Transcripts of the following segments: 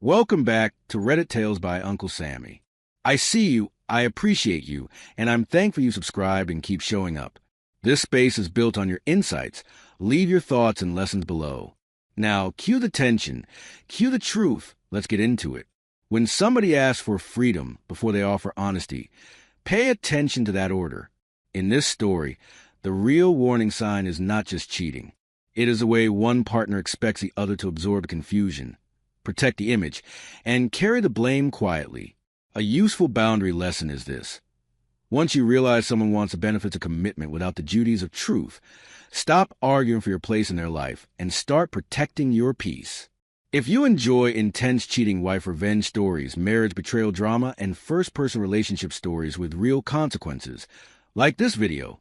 Welcome back to Reddit Tales by Uncle Sammy. I see you, I appreciate you, and I'm thankful you subscribed and keep showing up. This space is built on your insights. Leave your thoughts and lessons below. Now, cue the tension, cue the truth. Let's get into it. When somebody asks for freedom before they offer honesty, pay attention to that order. In this story, the real warning sign is not just cheating. It is the way one partner expects the other to absorb the confusion, protect the image, and carry the blame quietly. A useful boundary lesson is this. Once you realize someone wants the benefits of commitment without the duties of truth, stop arguing for your place in their life and start protecting your peace. If you enjoy intense cheating wife revenge stories, marriage betrayal drama, and first-person relationship stories with real consequences, like this video,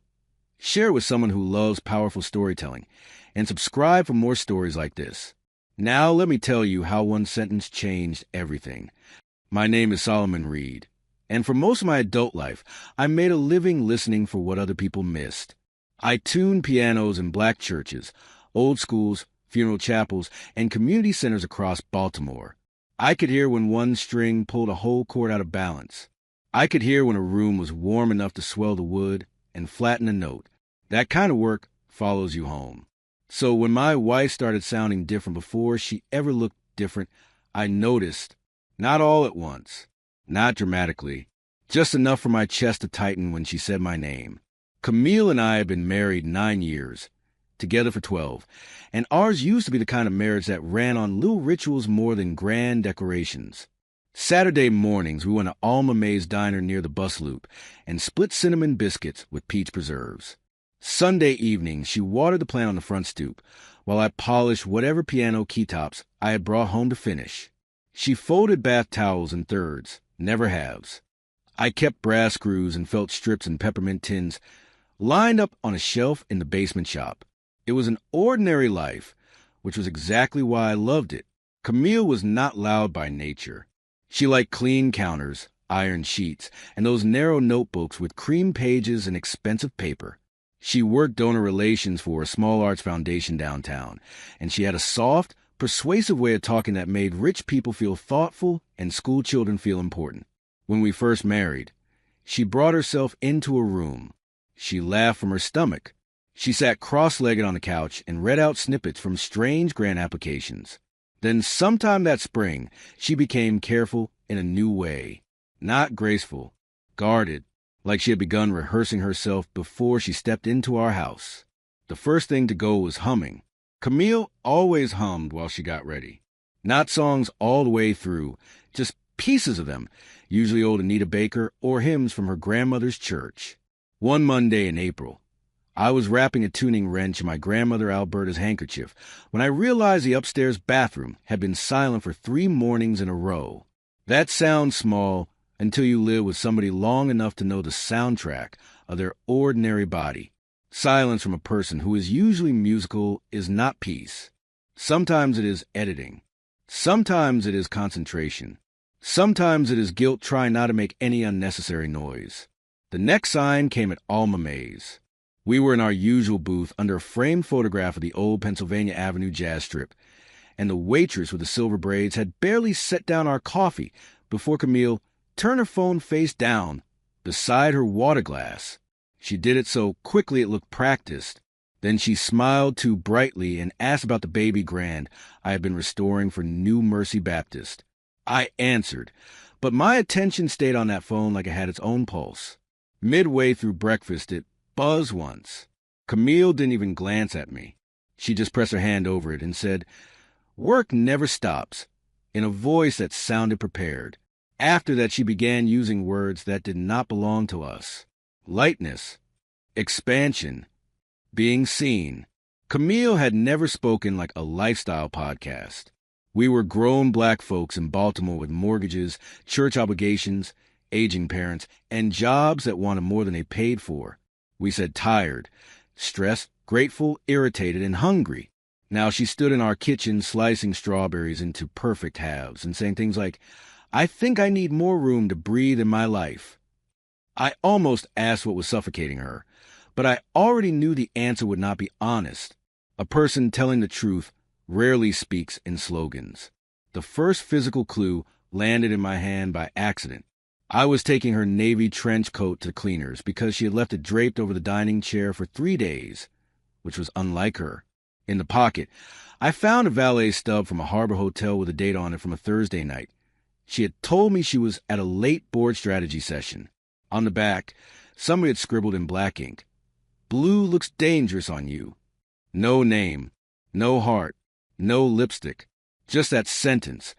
share it with someone who loves powerful storytelling, and subscribe for more stories like this. Now let me tell you how one sentence changed everything. My name is Solomon Reed, and for most of my adult life, I made a living listening for what other people missed. I tuned pianos in black churches, old schools, funeral chapels, and community centers across Baltimore. I could hear when one string pulled a whole chord out of balance. I could hear when a room was warm enough to swell the wood and flatten a note. That kind of work follows you home. So when my wife started sounding different before she ever looked different, I noticed. Not all at once, not dramatically, just enough for my chest to tighten when she said my name. Camille and I have been married 9 years, together for 12, and ours used to be the kind of marriage that ran on little rituals more than grand decorations. Saturday mornings, we went to Alma Mae's diner near the bus loop and split cinnamon biscuits with peach preserves. Sunday evenings, she watered the plant on the front stoop, while I polished whatever piano keytops I had brought home to finish. She folded bath towels in thirds, never halves. I kept brass screws and felt strips and peppermint tins lined up on a shelf in the basement shop. It was an ordinary life, which was exactly why I loved it. Camille was not loud by nature. She liked clean counters, iron sheets, and those narrow notebooks with cream pages and expensive paper. She worked donor relations for a small arts foundation downtown, and she had a soft, persuasive way of talking that made rich people feel thoughtful and school children feel important. When we first married, she brought herself into a room. She laughed from her stomach. She sat cross-legged on the couch and read out snippets from strange grant applications. Then sometime that spring, she became careful in a new way. Not graceful, guarded, like she had begun rehearsing herself before she stepped into our house. The first thing to go was humming. Camille always hummed while she got ready. Not songs all the way through, just pieces of them, usually old Anita Baker or hymns from her grandmother's church. One Monday in April, I was wrapping a tuning wrench in my grandmother Alberta's handkerchief when I realized the upstairs bathroom had been silent for 3 mornings in a row. That sounds small until you live with somebody long enough to know the soundtrack of their ordinary body. Silence from a person who is usually musical is not peace. Sometimes it is editing. Sometimes it is concentration. Sometimes it is guilt trying not to make any unnecessary noise. The next sign came at Alma Mae's. We were in our usual booth under a framed photograph of the old Pennsylvania Avenue jazz strip, and the waitress with the silver braids had barely set down our coffee before Camille turned her phone face down beside her water glass. She did it so quickly it looked practiced. Then she smiled too brightly and asked about the baby grand I had been restoring for New Mercy Baptist. I answered, but my attention stayed on that phone like it had its own pulse. Midway through breakfast, it buzzed once. Camille didn't even glance at me. She just pressed her hand over it and said, "Work never stops," in a voice that sounded prepared. After that, she began using words that did not belong to us. Lightness, expansion, being seen. Camille had never spoken like a lifestyle podcast. We were grown black folks in Baltimore with mortgages, church obligations, aging parents, and jobs that wanted more than they paid for. We said tired, stressed, grateful, irritated, and hungry. Now she stood in our kitchen slicing strawberries into perfect halves and saying things like, "I think I need more room to breathe in my life." I almost asked what was suffocating her, but I already knew the answer would not be honest. A person telling the truth rarely speaks in slogans. The first physical clue landed in my hand by accident. I was taking her navy trench coat to the cleaners because she had left it draped over the dining chair for 3 days, which was unlike her. In the pocket, I found a valet stub from a harbor hotel with a date on it from a Thursday night. She had told me she was at a late board strategy session. On the back, somebody had scribbled in black ink, "Blue looks dangerous on you." No name, no heart, no lipstick, just that sentence,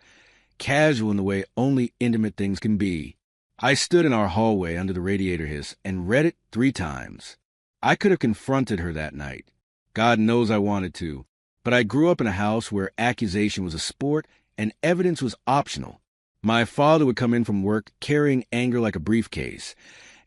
casual in the way only intimate things can be. I stood in our hallway under the radiator hiss and read it 3 times. I could have confronted her that night. God knows I wanted to. But I grew up in a house where accusation was a sport and evidence was optional. My father would come in from work carrying anger like a briefcase,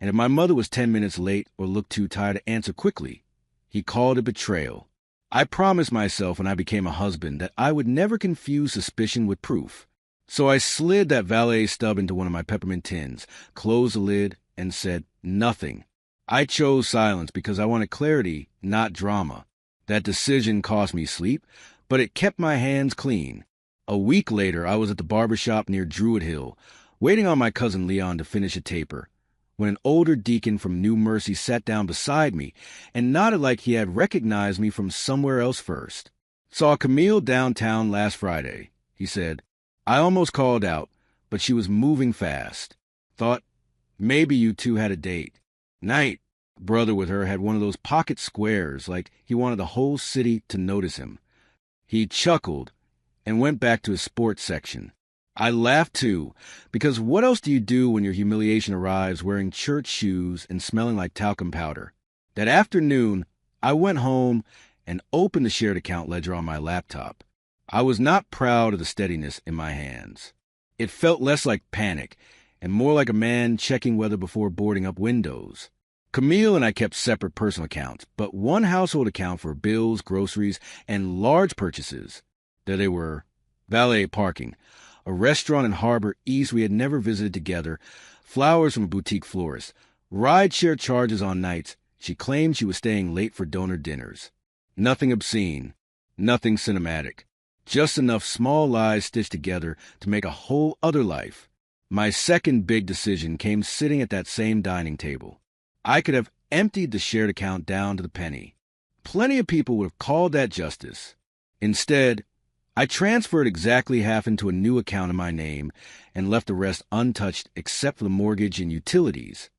and if my mother was 10 minutes late or looked too tired to answer quickly, he called it betrayal. I promised myself when I became a husband that I would never confuse suspicion with proof. So I slid that valet stub into one of my peppermint tins, closed the lid, and said nothing. I chose silence because I wanted clarity, not drama. That decision cost me sleep, but it kept my hands clean. A week later, I was at the barbershop near Druid Hill, waiting on my cousin Leon to finish a taper, when an older deacon from New Mercy sat down beside me and nodded like he had recognized me from somewhere else first. "Saw Camille downtown last Friday," he said. "I almost called out, but she was moving fast. Thought maybe you two had a date." Night. Brother with her had one of those pocket squares, like he wanted the whole city to notice him. He chuckled and went back to his sports section. I laughed too, because what else do you do when your humiliation arrives wearing church shoes and smelling like talcum powder? That afternoon, I went home and opened the shared account ledger on my laptop. I was not proud of the steadiness in my hands. It felt less like panic and more like a man checking weather before boarding up windows. Camille and I kept separate personal accounts, but one household account for bills, groceries, and large purchases. There they were: valet parking, a restaurant in Harbor East we had never visited together, flowers from a boutique florist, rideshare charges on nights she claimed she was staying late for donor dinners. Nothing obscene, nothing cinematic, just enough small lies stitched together to make a whole other life. My second big decision came sitting at that same dining table. I could have emptied the shared account down to the penny. Plenty of people would have called that justice. Instead, I transferred exactly half into a new account in my name and left the rest untouched except for the mortgage and utilities.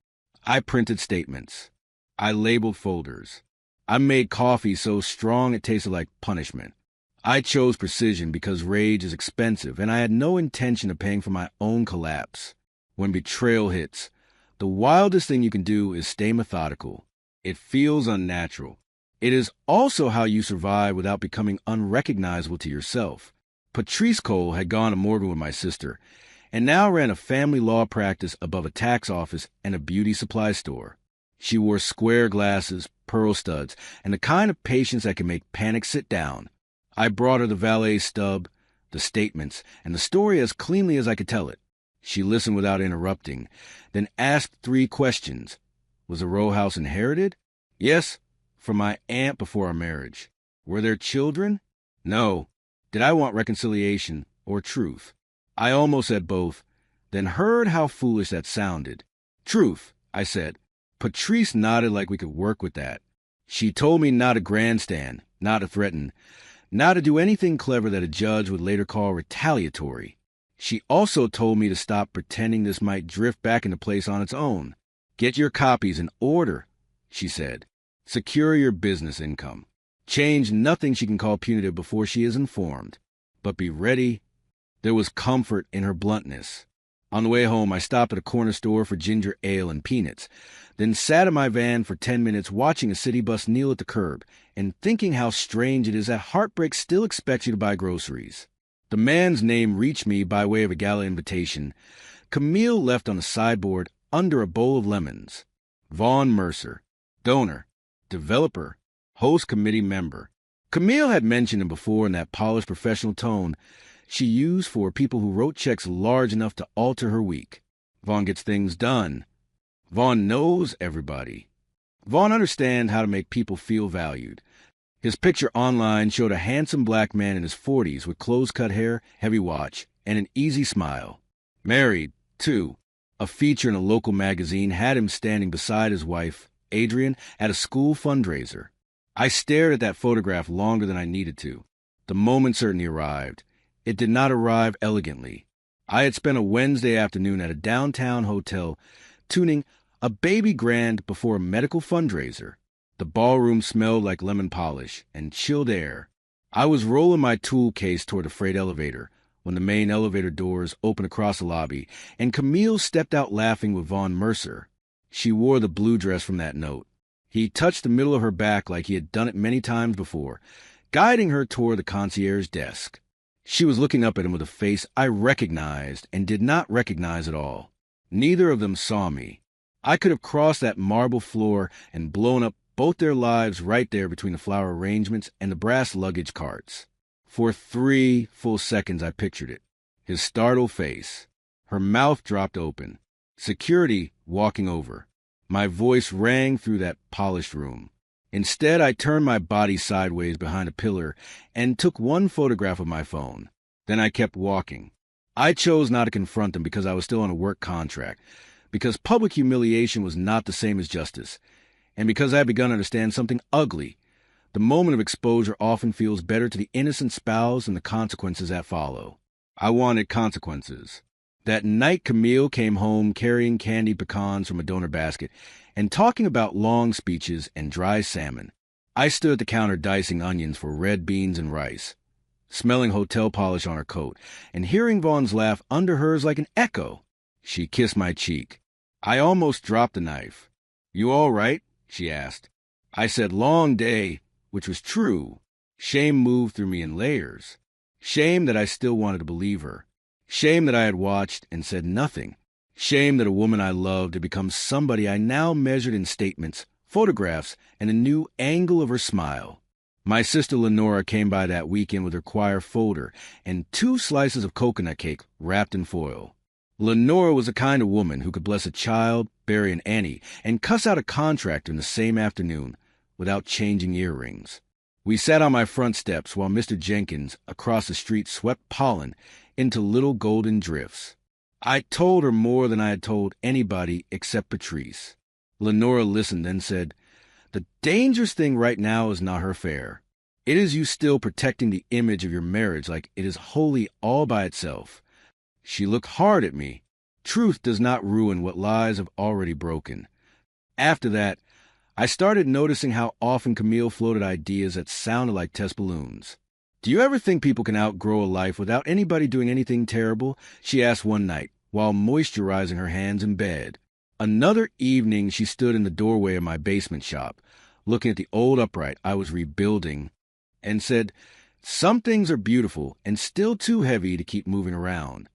I printed statements. I labeled folders. I made coffee so strong it tasted like punishment. I chose precision because rage is expensive, and I had no intention of paying for my own collapse. When betrayal hits, the wildest thing you can do is stay methodical. It feels unnatural. It is also how you survive without becoming unrecognizable to yourself. Patrice Cole had gone to Morgan with my sister, and now ran a family law practice above a tax office and a beauty supply store. She wore square glasses, pearl studs, and the kind of patience that can make panic sit down. I brought her the valet stub, the statements, and the story as cleanly as I could tell it. She listened without interrupting, then asked 3 questions. Was the row house inherited? Yes, from my aunt before our marriage. Were there children? No. Did I want reconciliation or truth? I almost said both, then heard how foolish that sounded. Truth, I said. Patrice nodded like we could work with that. She told me not to grandstand, not to threaten, not to do anything clever that a judge would later call retaliatory. She also told me to stop pretending this might drift back into place on its own. Get your copies in order, she said. Secure your business income. Change nothing she can call punitive before she is informed. But be ready. There was comfort in her bluntness. On the way home, I stopped at a corner store for ginger ale and peanuts, then sat in my van for 10 minutes watching a city bus kneel at the curb and thinking how strange it is that heartbreak still expects you to buy groceries. The man's name reached me by way of a gala invitation. Camille left on the sideboard under a bowl of lemons. Vaughn Mercer, donor, developer, host committee member. Camille had mentioned him before in that polished professional tone she used for people who wrote checks large enough to alter her week. Vaughn gets things done. Vaughn knows everybody. Vaughn understands how to make people feel valued. His picture online showed a handsome black man in his 40s with close-cut hair, heavy watch, and an easy smile. Married, too. A feature in a local magazine had him standing beside his wife, Adrian, at a school fundraiser. I stared at that photograph longer than I needed to. The moment certainly arrived. It did not arrive elegantly. I had spent a Wednesday afternoon at a downtown hotel, tuning a baby grand before a medical fundraiser. The ballroom smelled like lemon polish and chilled air. I was rolling my tool case toward the freight elevator when the main elevator doors opened across the lobby, and Camille stepped out laughing with Vaughn Mercer. She wore the blue dress from that note. He touched the middle of her back like he had done it many times before, guiding her toward the concierge desk. She was looking up at him with a face I recognized and did not recognize at all. Neither of them saw me. I could have crossed that marble floor and blown up both their lives right there between the flower arrangements and the brass luggage carts. For 3 full seconds I pictured it. His startled face. Her mouth dropped open. Security walking over. My voice rang through that polished room. Instead, I turned my body sideways behind a pillar and took one photograph of my phone. Then I kept walking. I chose not to confront them because I was still on a work contract, because public humiliation was not the same as justice, and because I had begun to understand something ugly. The moment of exposure often feels better to the innocent spouse than the consequences that follow. I wanted consequences. That night, Camille came home carrying candied pecans from a donor basket and talking about long speeches and dry salmon. I stood at the counter dicing onions for red beans and rice, smelling hotel polish on her coat, and hearing Vaughn's laugh under hers like an echo. She kissed my cheek. I almost dropped the knife. "You all right?" she asked. I said, "Long day," which was true. Shame moved through me in layers. Shame that I still wanted to believe her. Shame that I had watched and said nothing. Shame that a woman I loved had become somebody I now measured in statements, photographs, and a new angle of her smile. My sister Lenora came by that weekend with her choir folder and 2 slices of coconut cake wrapped in foil. Lenora was the kind of woman who could bless a child, bury an Annie, and cuss out a contractor in the same afternoon without changing earrings. We sat on my front steps while Mr. Jenkins across the street swept pollen into little golden drifts. I told her more than I had told anybody except Patrice. Lenora listened, then said, "The dangerous thing right now is not her affair. It is you still protecting the image of your marriage like it is wholly all by itself." She looked hard at me. Truth does not ruin what lies have already broken. After that, I started noticing how often Camille floated ideas that sounded like test balloons. "Do you ever think people can outgrow a life without anybody doing anything terrible?" she asked one night, while moisturizing her hands in bed. Another evening, she stood in the doorway of my basement shop, looking at the old upright I was rebuilding, and said, "Some things are beautiful and still too heavy to keep moving around."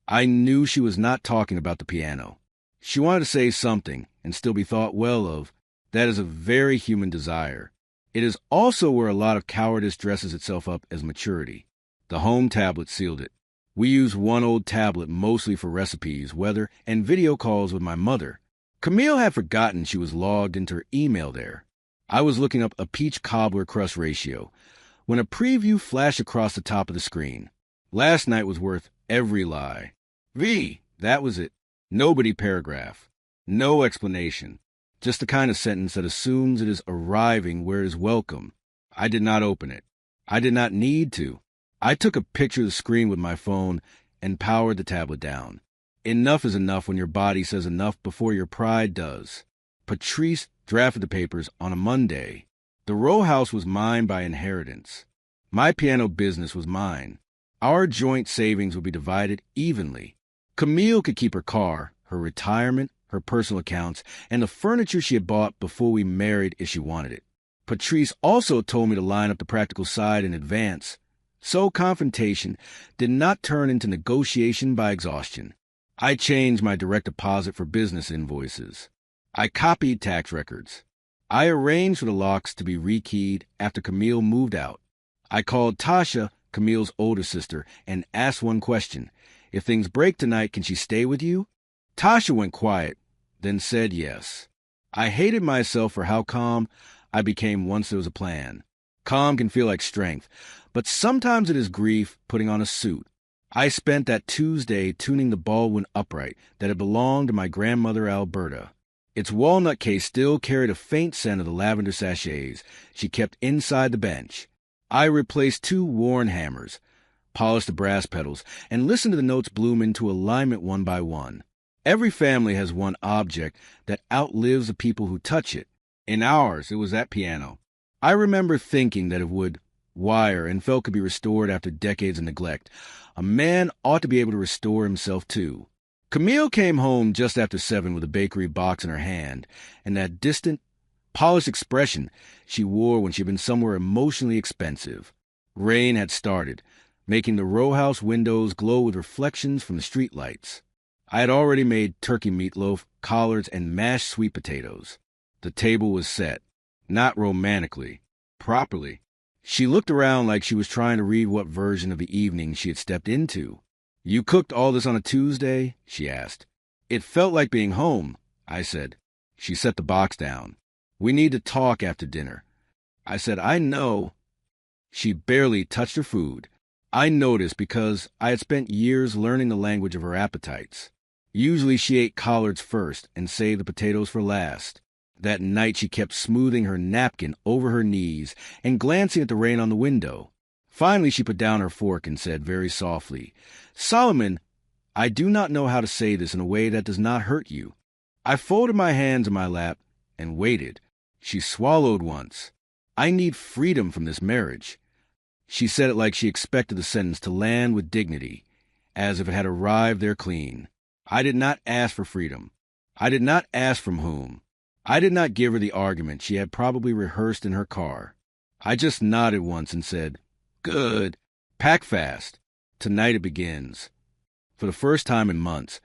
I knew she was not talking about the piano. She wanted to say something and still be thought well of. That is a very human desire. It is also where a lot of cowardice dresses itself up as maturity. The home tablet sealed it. We used one old tablet mostly for recipes, weather, and video calls with my mother. Camille had forgotten she was logged into her email there. I was looking up a peach cobbler crust ratio when a preview flashed across the top of the screen. Last night was worth every lie. That was it. Nobody paragraph. No explanation. Just the kind of sentence that assumes it is arriving where it is welcome. I did not open it. I did not need to. I took a picture of the screen with my phone and powered the tablet down. Enough is enough when your body says enough before your pride does. Patrice drafted the papers on a Monday. The row house was mine by inheritance. My piano business was mine. Our joint savings would be divided evenly. Camille could keep her car, her retirement, her personal accounts, and the furniture she had bought before we married if she wanted it. Patrice also told me to line up the practical side in advance, so confrontation did not turn into negotiation by exhaustion. I changed my direct deposit for business invoices. I copied tax records. I arranged for the locks to be rekeyed after Camille moved out. I called Tasha, Camille's older sister, and asked one question. "If things break tonight, can she stay with you?" Tasha went quiet, then said yes. I hated myself for how calm I became once there was a plan. Calm can feel like strength, but sometimes it is grief putting on a suit. I spent that Tuesday tuning the Baldwin upright that had belonged to my grandmother Alberta. Its walnut case still carried a faint scent of the lavender sachets she kept inside the bench. I replaced 2 worn hammers, polished the brass pedals, and listened to the notes bloom into alignment one by one. Every family has one object that outlives the people who touch it. In ours, it was that piano. I remember thinking that it would wire and felt could be restored after decades of neglect. A man ought to be able to restore himself too. Camille came home just after 7 with a bakery box in her hand, and that distant, polished expression she wore when she'd been somewhere emotionally expensive. Rain had started, making the row house windows glow with reflections from the streetlights. I had already made turkey meatloaf, collards, and mashed sweet potatoes. The table was set, not romantically, properly. She looked around like she was trying to read what version of the evening she had stepped into. "You cooked all this on a Tuesday?" she asked. "It felt like being home," I said. She set the box down. "We need to talk after dinner." I said, "I know." She barely touched her food. I noticed because I had spent years learning the language of her appetites. Usually she ate collards first and saved the potatoes for last. That night she kept smoothing her napkin over her knees and glancing at the rain on the window. Finally she put down her fork and said very softly, "Solomon, I do not know how to say this in a way that does not hurt you." I folded my hands in my lap and waited. She swallowed once. "I need freedom from this marriage." She said it like she expected the sentence to land with dignity, as if it had arrived there clean. I did not ask for freedom. I did not ask from whom. I did not give her the argument she had probably rehearsed in her car. I just nodded once and said, "Good. Pack fast. Tonight it begins." For the first time in months,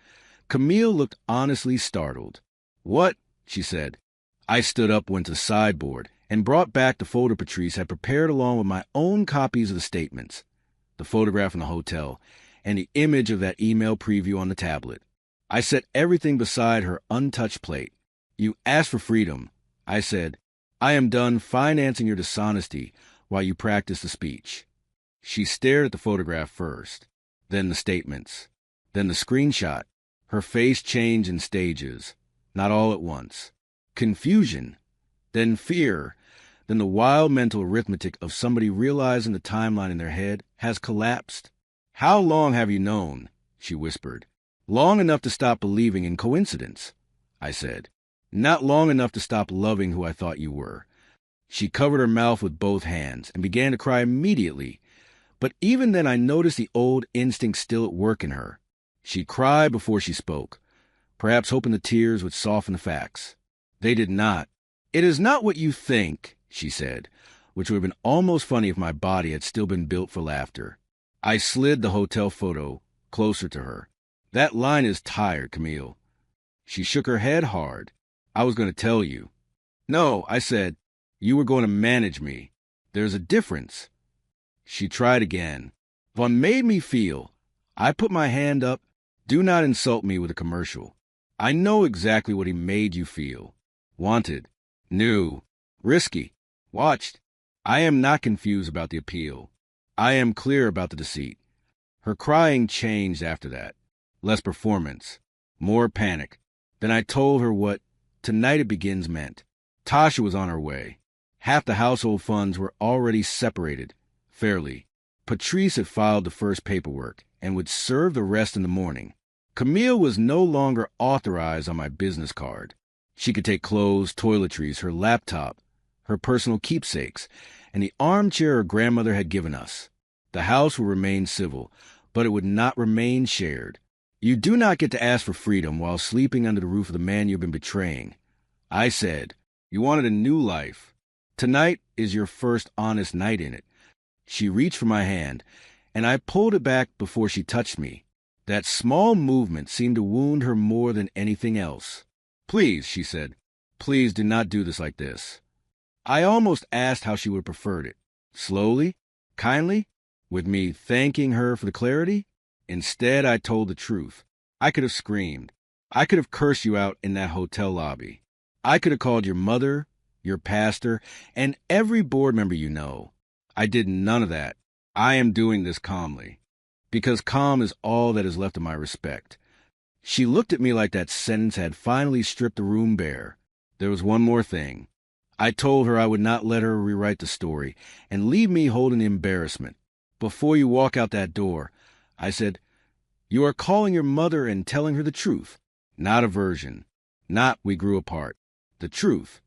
Camille looked honestly startled. "What?" she said. I stood up, went to the sideboard, and brought back the folder Patrice had prepared along with my own copies of the statements, the photograph from the hotel, and the image of that email preview on the tablet. I set everything beside her untouched plate. "You asked for freedom," I said. "I am done financing your dishonesty while you practice the speech." She stared at the photograph first, then the statements, then the screenshot. Her face changed in stages, not all at once. Confusion, then fear, then the wild mental arithmetic of somebody realizing the timeline in their head has collapsed. "How long have you known?" she whispered. "Long enough to stop believing in coincidence," I said. "Not long enough to stop loving who I thought you were." She covered her mouth with both hands and began to cry immediately. But even then I noticed the old instinct still at work in her. She cried before she spoke, perhaps hoping the tears would soften the facts. They did not. "It is not what you think," she said, which would have been almost funny if my body had still been built for laughter. I slid the hotel photo closer to her. "That line is tired, Camille." She shook her head hard. "I was going to tell you." "No," I said. "You were going to manage me. There's a difference." She tried again. "Von made me feel." I put my hand up. "Do not insult me with a commercial. I know exactly what he made you feel. Wanted. New. Risky. Watched. I am not confused about the appeal. I am clear about the deceit." Her crying changed after that. Less performance. More panic. Then I told her what "tonight it begins" meant. Tasha was on her way. Half the household funds were already separated, fairly. Patrice had filed the first paperwork and would serve the rest in the morning. Camille was no longer authorized on my business card. She could take clothes, toiletries, her laptop, her personal keepsakes, and the armchair her grandmother had given us. The house would remain civil, but it would not remain shared. You do not get to ask for freedom while sleeping under the roof of the man you've been betraying. I said, "You wanted a new life. Tonight is your first honest night in it." She reached for my hand, and I pulled it back before she touched me. That small movement seemed to wound her more than anything else. "Please," she said, "please do not do this like this." I almost asked how she would have preferred it. Slowly? Kindly? With me thanking her for the clarity? Instead, I told the truth. I could have screamed. I could have cursed you out in that hotel lobby. I could have called your mother, your pastor, and every board member you know. I did none of that. I am doing this calmly, because calm is all that is left of my respect. She looked at me like that sentence had finally stripped the room bare. There was one more thing. I told her I would not let her rewrite the story and leave me holding the embarrassment. Before you walk out that door, I said, you are calling your mother and telling her the truth. Not a version. Not we grew apart. The truth.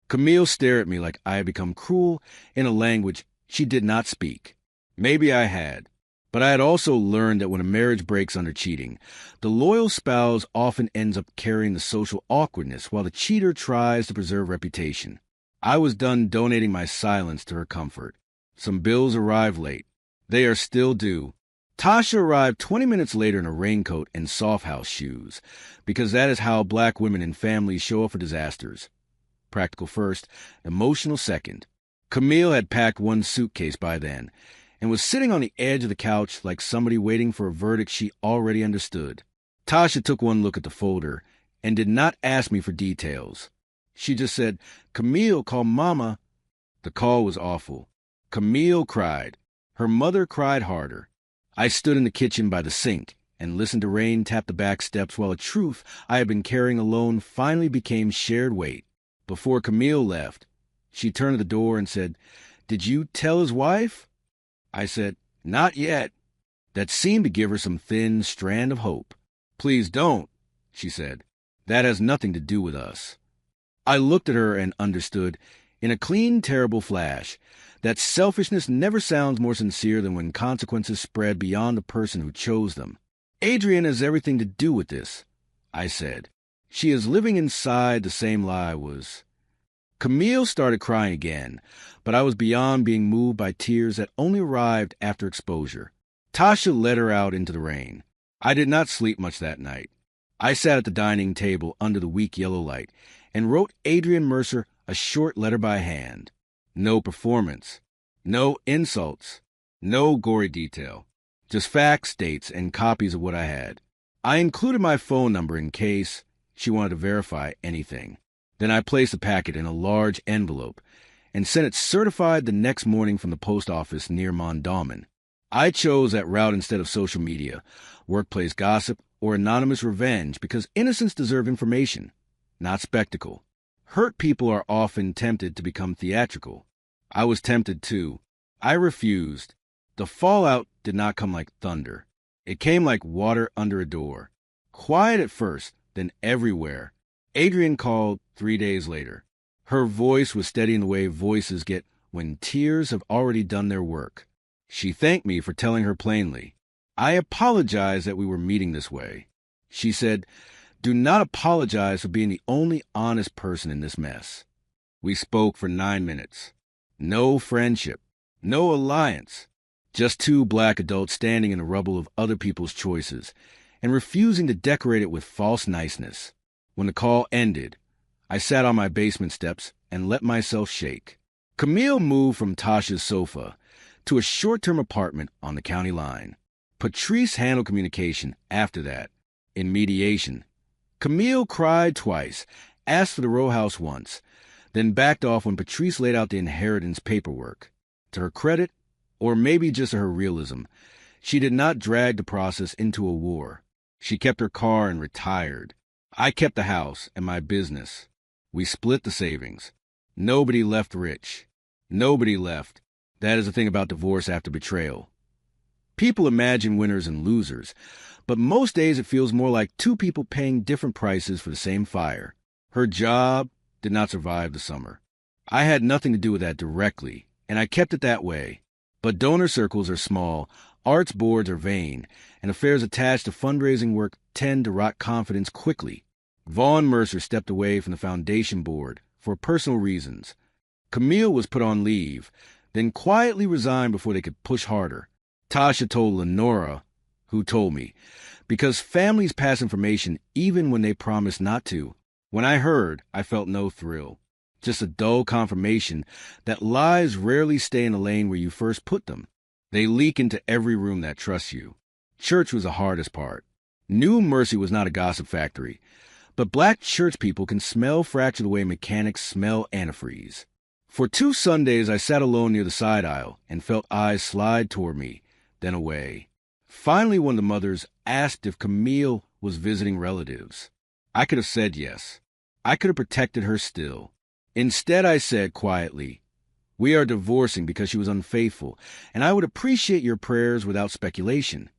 Camille stared at me like I had become cruel in a language she did not speak. Maybe I had. But I had also learned that when a marriage breaks under cheating, the loyal spouse often ends up carrying the social awkwardness while the cheater tries to preserve reputation. I was done donating my silence to her comfort. Some bills arrived late. They are still due. Tasha arrived 20 minutes later in a raincoat and soft house shoes, because that is how black women and families show up for disasters. Practical first, emotional second. Camille had packed one suitcase by then, and was sitting on the edge of the couch like somebody waiting for a verdict she already understood. Tasha took one look at the folder and did not ask me for details. She just said, Camille, call Mama. The call was awful. Camille cried. Her mother cried harder. I stood in the kitchen by the sink and listened to rain tap the back steps while a truth I had been carrying alone finally became shared weight. Before Camille left, she turned to the door and said, Did you tell his wife? I said, Not yet. That seemed to give her some thin strand of hope. Please don't, she said. That has nothing to do with us. I looked at her and understood, in a clean, terrible flash, that selfishness never sounds more sincere than when consequences spread beyond the person who chose them. Adrian has everything to do with this, I said. She is living inside the same lie I was. Camille started crying again, but I was beyond being moved by tears that only arrived after exposure. Tasha led her out into the rain. I did not sleep much that night. I sat at the dining table under the weak yellow light and wrote Adrian Mercer a short letter by hand. No performance, no insults, no gory detail, just facts, dates, and copies of what I had. I included my phone number in case she wanted to verify anything. Then I placed the packet in a large envelope and sent it certified the next morning from the post office near Mondawmin. I chose that route instead of social media, workplace gossip, or anonymous revenge because innocents deserve information, not spectacle. Hurt people are often tempted to become theatrical. I was tempted too. I refused. The fallout did not come like thunder. It came like water under a door. Quiet at first, then everywhere. Adrian called 3 days later. Her voice was steady in the way voices get when tears have already done their work. She thanked me for telling her plainly. I apologized that we were meeting this way. She said, Do not apologize for being the only honest person in this mess. We spoke for 9 minutes. No friendship. No alliance. Just two black adults standing in the rubble of other people's choices and refusing to decorate it with false niceness. When the call ended, I sat on my basement steps and let myself shake. Camille moved from Tasha's sofa to a short-term apartment on the county line. Patrice handled communication after that. In mediation, Camille cried twice, asked for the row house once, then backed off when Patrice laid out the inheritance paperwork. To her credit, or maybe just to her realism, she did not drag the process into a war. She kept her car and retired. I kept the house and my business. We split the savings. Nobody left rich. Nobody left. That is the thing about divorce after betrayal. People imagine winners and losers, but most days it feels more like two people paying different prices for the same fire. Her job did not survive the summer. I had nothing to do with that directly, and I kept it that way. But donor circles are small, arts boards are vain, and affairs attached to fundraising work tend to rot confidence quickly. Vaughn Mercer stepped away from the foundation board for personal reasons. Camille was put on leave, then quietly resigned before they could push harder. Tasha told Lenora, who told me, because families pass information even when they promise not to. When I heard, I felt no thrill, just a dull confirmation that lies rarely stay in the lane where you first put them. They leak into every room that trusts you. Church was the hardest part. New Mercy was not a gossip factory, but black church people can smell fracture the way mechanics smell antifreeze. For 2 Sundays, I sat alone near the side aisle and felt eyes slide toward me, then away. Finally, one of the mothers asked if Camille was visiting relatives. I could have said yes. I could have protected her still. Instead, I said quietly, "We are divorcing because she was unfaithful, and I would appreciate your prayers without speculation."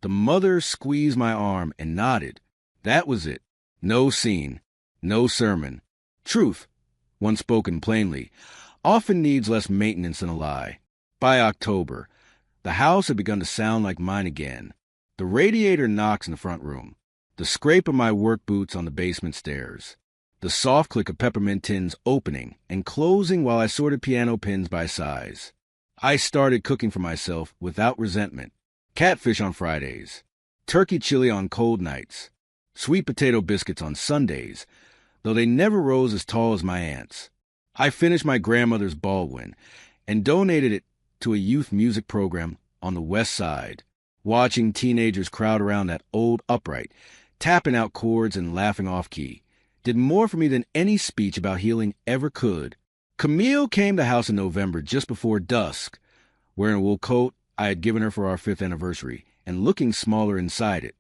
The mother squeezed my arm and nodded. That was it. No scene. No sermon. Truth, once spoken plainly, often needs less maintenance than a lie. By October, the house had begun to sound like mine again. The radiator knocks in the front room. The scrape of my work boots on the basement stairs. The soft click of peppermint tins opening and closing while I sorted piano pins by size. I started cooking for myself without resentment. Catfish on Fridays. Turkey chili on cold nights. Sweet potato biscuits on Sundays, though they never rose as tall as my aunt's. I finished my grandmother's Baldwin and donated it to a youth music program on the West Side. Watching teenagers crowd around that old upright, tapping out chords and laughing off-key, did more for me than any speech about healing ever could. Camille came to the house in November just before dusk, wearing a wool coat I had given her for our 5th anniversary, and looking smaller inside it.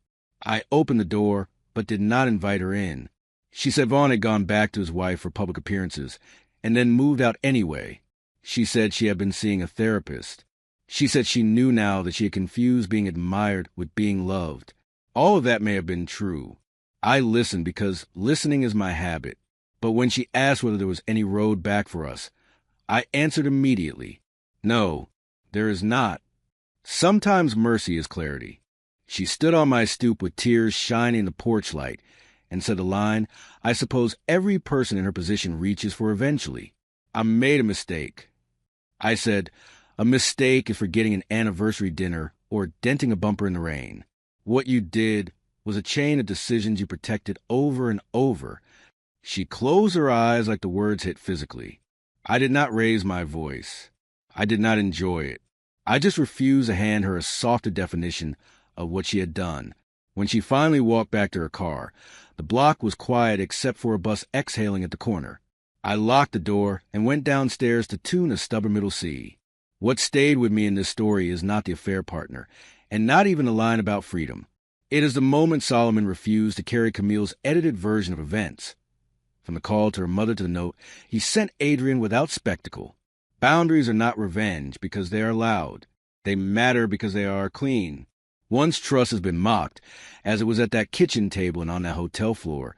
I opened the door, but did not invite her in. She said Vaughn had gone back to his wife for public appearances, and then moved out anyway. She said she had been seeing a therapist. She said she knew now that she had confused being admired with being loved. All of that may have been true. I listened because listening is my habit. But when she asked whether there was any road back for us, I answered immediately, "No, there is not." Sometimes mercy is clarity. She stood on my stoop with tears shining in the porch light and said the line I suppose every person in her position reaches for eventually. "I made a mistake." I said, "A mistake is forgetting an anniversary dinner or denting a bumper in the rain. What you did was a chain of decisions you protected over and over." She closed her eyes like the words hit physically. I did not raise my voice. I did not enjoy it. I just refused to hand her a softer definition of what she had done. When she finally walked back to her car, the block was quiet except for a bus exhaling at the corner. I locked the door and went downstairs to tune a stubborn middle C. What stayed with me in this story is not the affair partner, and not even the line about freedom. It is the moment Solomon refused to carry Camille's edited version of events. From the call to her mother to the note, he sent Adrian without spectacle. Boundaries are not revenge because they are loud. They matter because they are clean. Once trust has been mocked, as it was at that kitchen table and on that hotel floor,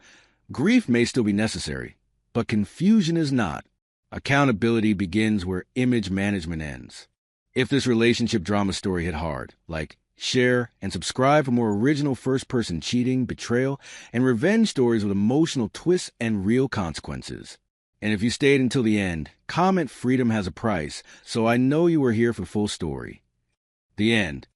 grief may still be necessary, but confusion is not. Accountability begins where image management ends. If this relationship drama story hit hard, like, share, and subscribe for more original first-person cheating, betrayal, and revenge stories with emotional twists and real consequences. And if you stayed until the end, comment "Freedom has a price," so I know you were here for the full story. The end.